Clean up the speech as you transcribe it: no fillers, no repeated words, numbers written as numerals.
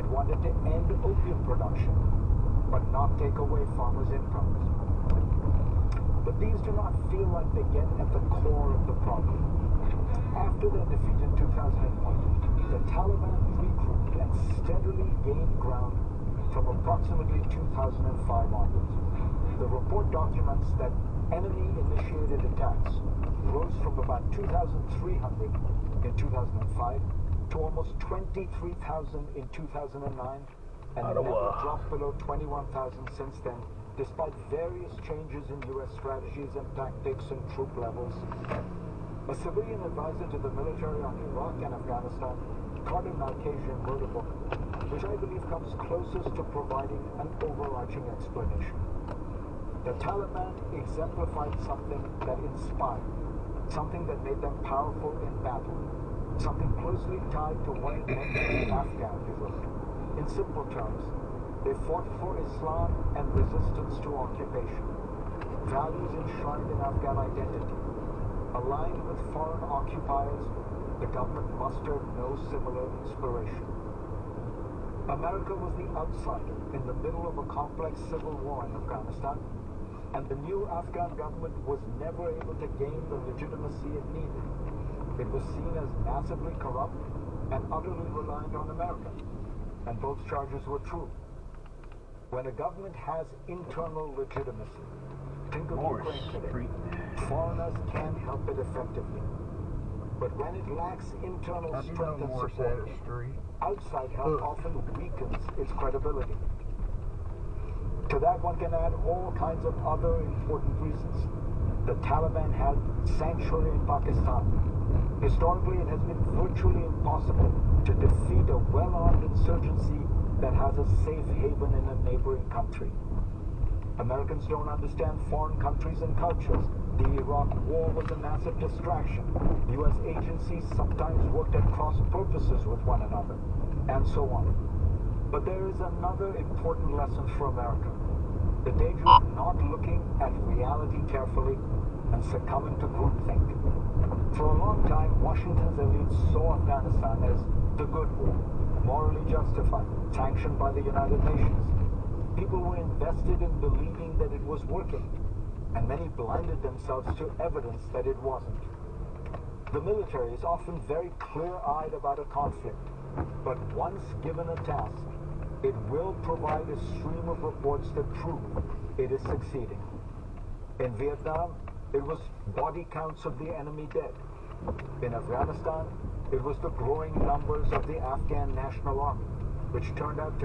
It wanted to end opium production, but not take away farmers' incomes. But these do not feel like they get at the core of the problem. After their defeat in 2001, the Taliban regrouped and steadily gained ground from approximately 2005 onwards. The report documents that enemy-initiated attacks rose from about 2,300 in 2005 to almost 23,000 in 2009, and never dropped below 21,000 since then, despite various changes in U.S. strategies and tactics and troop levels. A civilian advisor to the military on Iraq and Afghanistan, Carter Narkasian, wrote a book which I believe comes closest to providing an overarching explanation. The Taliban exemplified something that inspired, something that made them powerful in battle, something closely tied to what it meant to be Afghan, he wrote. In simple terms, they fought for Islam and resistance to occupation, values enshrined in Afghan identity. Aligned with foreign occupiers, the government mustered no similar inspiration. America was the outsider in the middle of a complex civil war in Afghanistan, and the new Afghan government was never able to gain the legitimacy it needed. It was seen as massively corrupt and utterly reliant on America, and both charges were true. When a government has internal legitimacy, think of Ukraine today, foreigners can help it effectively. But when it lacks internal strength and support, outside help often weakens its credibility. To that one can add all kinds of other important reasons. The Taliban had sanctuary in Pakistan. Historically, it has been virtually impossible to defeat a well-armed insurgency that has a safe haven in a neighboring country. Americans don't understand foreign countries and cultures. The Iraq War was a massive distraction. U.S. agencies sometimes worked at cross purposes with one another, and so on. But there is another important lesson for America. The danger of not looking at reality carefully and succumbing to groupthink. For a long time, Washington's elites saw Afghanistan as the good war, morally justified, sanctioned by the United Nations. People were invested in believing that it was working, and many blinded themselves to evidence that it wasn't. The military is often very clear-eyed about a conflict, but once given a task, it will provide a stream of reports that prove it is succeeding. In Vietnam, it was body counts of the enemy dead. In Afghanistan, it was the growing numbers of the Afghan National Army, which turned out to